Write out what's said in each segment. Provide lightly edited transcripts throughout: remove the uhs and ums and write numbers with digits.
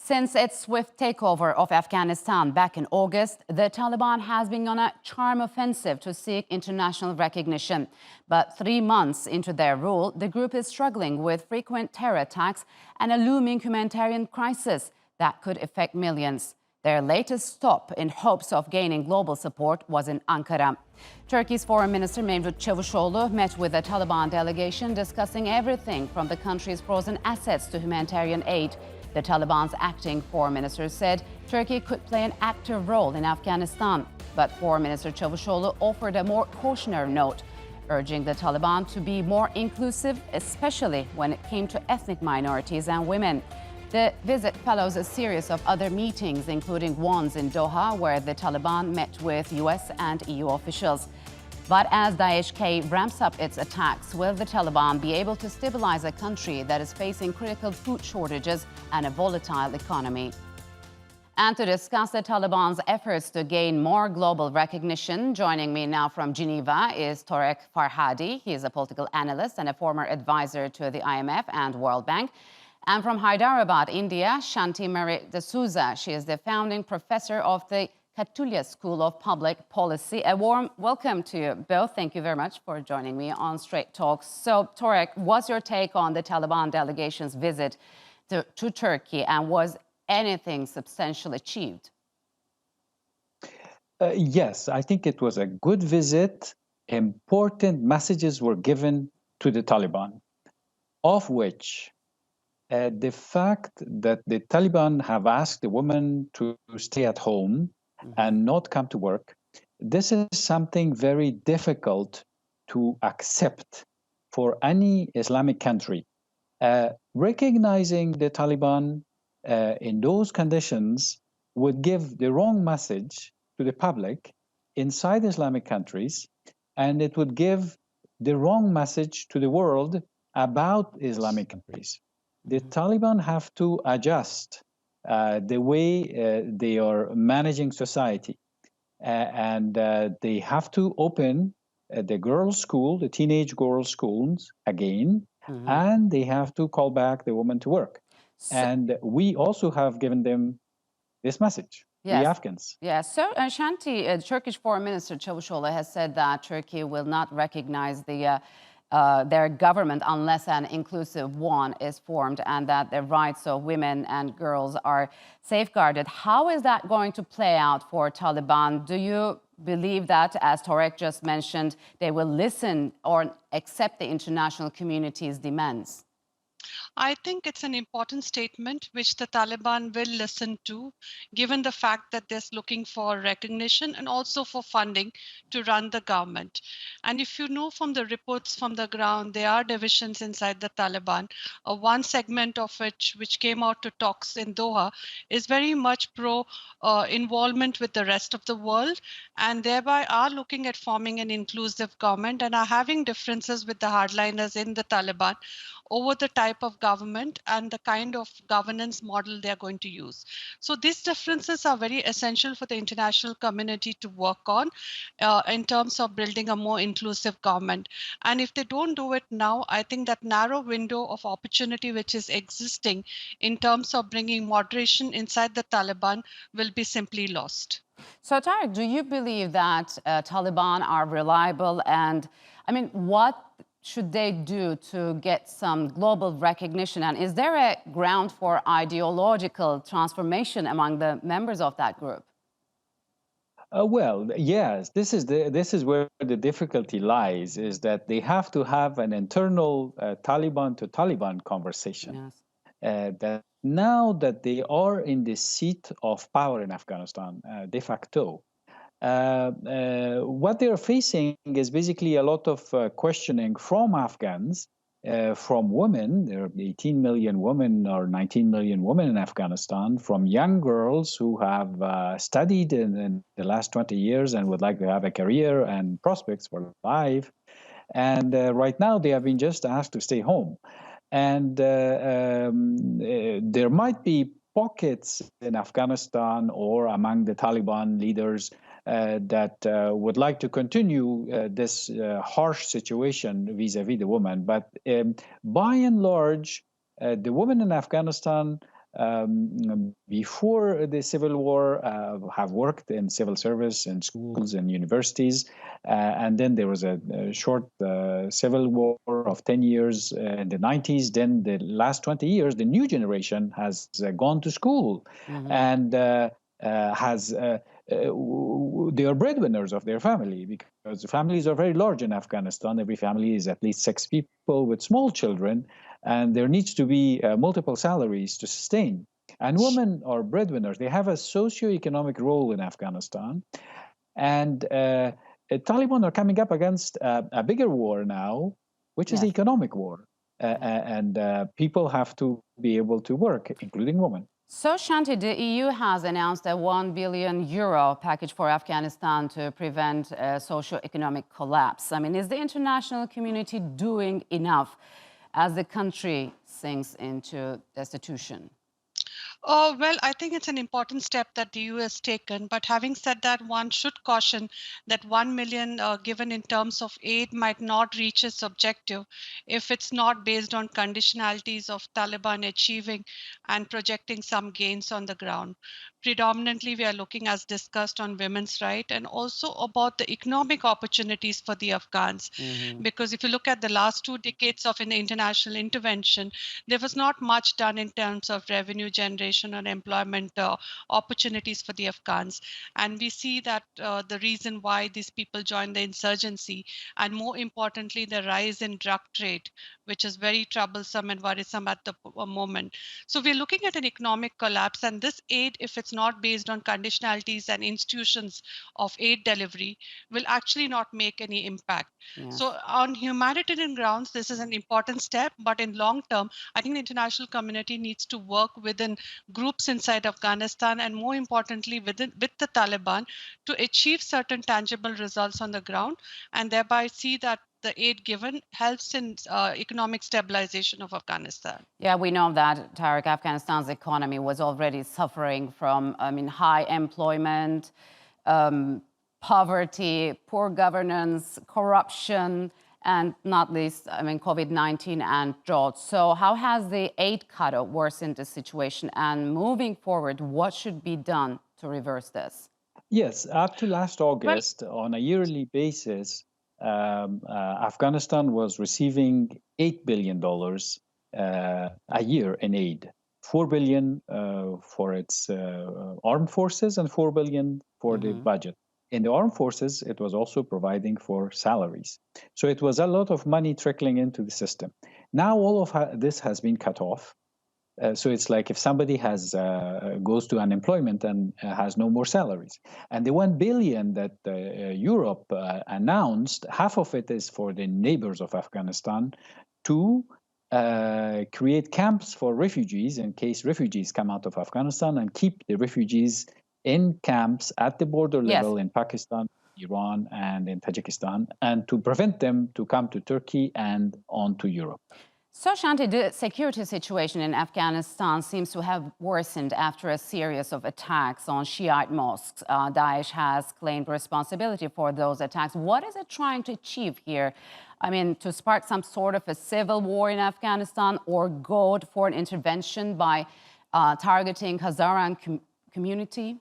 Since its swift takeover of Afghanistan back in August, the Taliban has been on a charm offensive to seek international recognition. But 3 months into their rule, the group is struggling with frequent terror attacks and a looming humanitarian crisis that could affect millions. Their latest stop in hopes of gaining global support was in Ankara. Turkey's Foreign Minister Mevlut Cavusoglu met with a Taliban delegation discussing everything from the country's frozen assets to humanitarian aid. The Taliban's acting foreign minister said Turkey could play an active role in Afghanistan. But Foreign Minister Cavusoglu offered a more cautionary note, urging the Taliban to be more inclusive, especially when it came to ethnic minorities and women. The visit follows a series of other meetings, including ones in Doha, where the Taliban met with US and EU officials. But as Daesh-K ramps up its attacks, will the Taliban be able to stabilize a country that is facing critical food shortages and a volatile economy? And to discuss the Taliban's efforts to gain more global recognition, joining me now from Geneva is Torek Farhadi. He is a political analyst and a former advisor to the IMF and World Bank. And from Hyderabad, India, Shanthie Mariet D'Souza. She is the founding professor of the Kautilya School of Public Policy. A warm welcome to you both. Thank you very much for joining me on Straight Talks. So, Torek, what's your take on the Taliban delegation's visit to Turkey, and was anything substantial achieved? Yes, I think it was a good visit. Important messages were given to the Taliban, of which the fact that the Taliban have asked the women to stay at home and not come to work, this is something very difficult to accept for any Islamic country. Recognizing the Taliban in those conditions would give the wrong message to the public inside Islamic countries, and it would give the wrong message to the world about Islamic countries. The Taliban have to adjust the way they are managing society. And they have to open the girls' school, the teenage girls' schools again, and they have to call back the women to work. And we also have given them this message, the Afghans. Yes. So, Shanthie, Turkish Foreign Minister Cavusoglu has said that Turkey will not recognize their government unless an inclusive one is formed, and that the rights of women and girls are safeguarded. How is that going to play out for Taliban? Do you believe that, as Torek just mentioned, they will listen or accept the international community's demands? I think it's an important statement which the Taliban will listen to, given the fact that they're looking for recognition and also for funding to run the government. And if you know from the reports from the ground, there are divisions inside the Taliban. One segment of which came out to talks in Doha, is very much pro involvement with the rest of the world, and thereby are looking at forming an inclusive government and are having differences with the hardliners in the Taliban over the type of government and the kind of governance model they're going to use. So these differences are very essential for the international community to work on in terms of building a more inclusive government. And if they don't do it now, I think that narrow window of opportunity which is existing in terms of bringing moderation inside the Taliban will be simply lost. So, Tarek, do you believe that Taliban are reliable? And I mean, what should they do to get some global recognition? And is there a ground for ideological transformation among the members of that group? Well, yes, this is where the difficulty lies, is that they have to have an internal Taliban to Taliban conversation. Yes. That now that they are in the seat of power in Afghanistan, de facto, what they're facing is basically a lot of questioning from Afghans, from women. There are 18 million women or 19 million women in Afghanistan, from young girls who have studied in the last 20 years and would like to have a career and prospects for life. And right now they have been just asked to stay home. And there might be pockets in Afghanistan or among the Taliban leaders that would like to continue this harsh situation vis-a-vis the woman. But by and large, the women in Afghanistan before the civil war have worked in civil service in schools and universities, and then there was a short civil war of 10 years in the 90s. Then the last 20 years, the new generation has gone to school and they are breadwinners of their family, because the families are very large in Afghanistan. Every family is at least 6 people with small children, and there needs to be multiple salaries to sustain. And women are breadwinners. They have a socio-economic role in Afghanistan. And Taliban are coming up against a bigger war now, which is the economic war. And people have to be able to work, including women. So, Shanthie, the EU has announced a €1 billion package for Afghanistan to prevent a socio-economic collapse. I mean, is the international community doing enough as the country sinks into destitution? Well, I think it's an important step that the EU has taken. But having said that, one should caution that 1 million given in terms of aid might not reach its objective if it's not based on conditionalities of Taliban achieving and projecting some gains on the ground. Predominantly, we are looking, as discussed, on women's rights and also about the economic opportunities for the Afghans. Because if you look at the last 2 decades of an international intervention, there was not much done in terms of revenue generation or employment opportunities for the Afghans. And we see that the reason why these people joined the insurgency, and more importantly, the rise in drug trade, which is very troublesome and worrisome at the moment. So we're looking at an economic collapse, and this aid, if it's not based on conditionalities and institutions of aid delivery, will actually not make any impact. So on humanitarian grounds, this is an important step, but in long term, I think the international community needs to work within groups inside Afghanistan, and more importantly with the Taliban, to achieve certain tangible results on the ground, and thereby see that the aid given helps in economic stabilization of Afghanistan. Yeah, we know that, Tarek, Afghanistan's economy was already suffering from, high employment, poverty, poor governance, corruption, and not least, COVID-19 and drought. So how has the aid cut worsened the situation? And moving forward, what should be done to reverse this? Yes, up to last August, on a yearly basis, Afghanistan was receiving $8 billion a year in aid. $4 billion for its armed forces and $4 billion for the budget. In the armed forces, it was also providing for salaries. So it was a lot of money trickling into the system. Now all of this has been cut off. So it's like if somebody goes to unemployment and has no more salaries. And the 1 billion that Europe announced, half of it is for the neighbors of Afghanistan to create camps for refugees in case refugees come out of Afghanistan, and keep the refugees in camps at the border level in Pakistan, Iran, and in Tajikistan, and to prevent them to come to Turkey and on to Europe. So, Shanthie, the security situation in Afghanistan seems to have worsened after a series of attacks on Shiite mosques. Daesh has claimed responsibility for those attacks. What is it trying to achieve here? To spark some sort of a civil war in Afghanistan, or go for an intervention by targeting Hazaran community?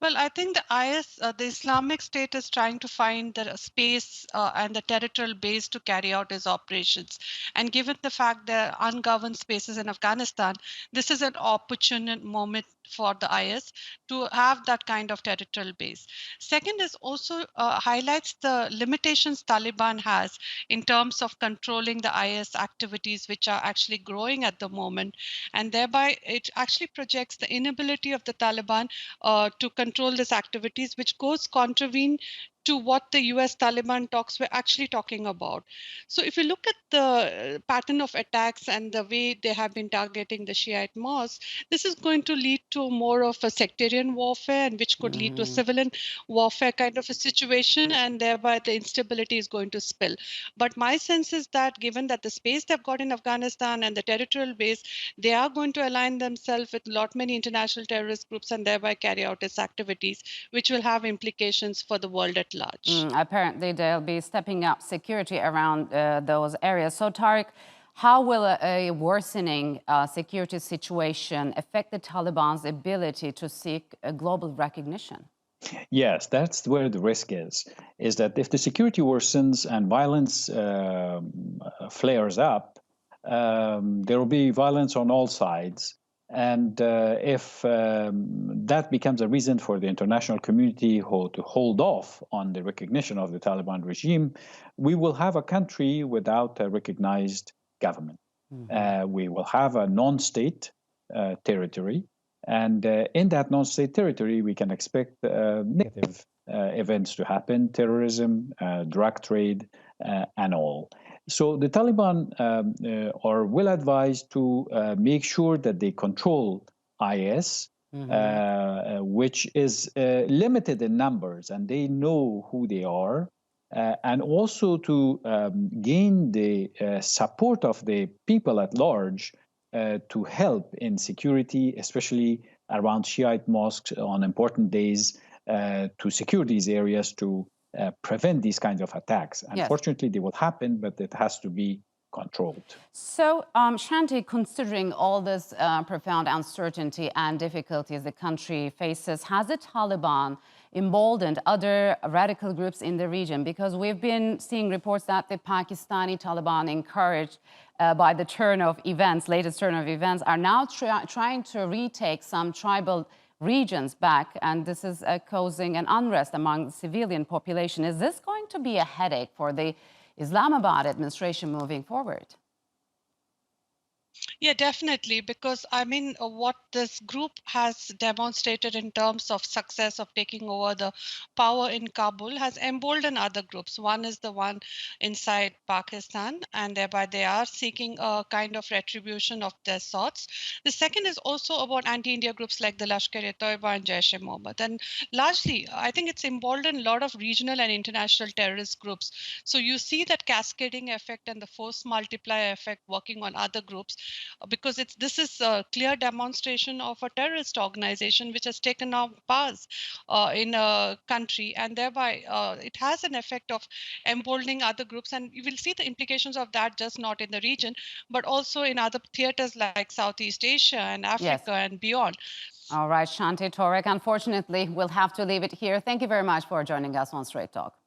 Well, I think the IS, the Islamic State, is trying to find the space and the territorial base to carry out its operations. And given the fact there are ungoverned spaces in Afghanistan, this is an opportune moment for the IS to have that kind of territorial base. Second is also highlights the limitations Taliban has in terms of controlling the IS activities, which are actually growing at the moment. And thereby, it actually projects the inability of the Taliban to control these activities, which goes contravene to what the US Taliban talks were actually talking about. So if you look at the pattern of attacks and the way they have been targeting the Shiite mosques, this is going to lead to more of a sectarian warfare, and which could lead to civilian warfare kind of a situation, and thereby the instability is going to spill. But my sense is that given that the space they've got in Afghanistan and the territorial base, they are going to align themselves with many international terrorist groups and thereby carry out its activities, which will have implications for the world at large. Apparently, they'll be stepping up security around those areas. So, Tarek, How will a worsening security situation affect the Taliban's ability to seek a global recognition? Yes, that's where the risk is that if the security worsens and violence flares up, there will be violence on all sides. And if that becomes a reason for the international community to hold off on the recognition of the Taliban regime, we will have a country without a recognized government. We will have a non-state territory. And in that non-state territory, we can expect negative events to happen, terrorism, drug trade, and all. So the Taliban are well advised to make sure that they control IS, which is limited in numbers, and they know who they are, and also to gain the support of the people at large to help in security, especially around Shiite mosques on important days, to secure these areas to prevent these kinds of attacks. Yes. Unfortunately, they will happen, but it has to be controlled. So, Shanthie, considering all this profound uncertainty and difficulties the country faces, has the Taliban emboldened other radical groups in the region? Because we've been seeing reports that the Pakistani Taliban, encouraged by the latest turn of events, are now trying to retake some tribal regions back, and this is causing an unrest among the civilian population. Is this going to be a headache for the Islamabad administration moving forward? Yeah, definitely, because I mean, what this group has demonstrated in terms of success of taking over the power in Kabul has emboldened other groups. One is the one inside Pakistan, and thereby they are seeking a kind of retribution of their sorts. The second is also about anti-India groups like the Lashkar-e-Toiba and Jaish-e-Mohammed. And largely, I think it's emboldened a lot of regional and international terrorist groups. So you see that cascading effect and the force multiplier effect working on other groups, because this is a clear demonstration of a terrorist organization which has taken up powers in a country, and thereby it has an effect of emboldening other groups, and you will see the implications of that just not in the region but also in other theaters like Southeast Asia and Africa. Yes. And beyond. All right, Shanthie, Torek, unfortunately we'll have to leave it here. Thank you very much for joining us on Straight Talk.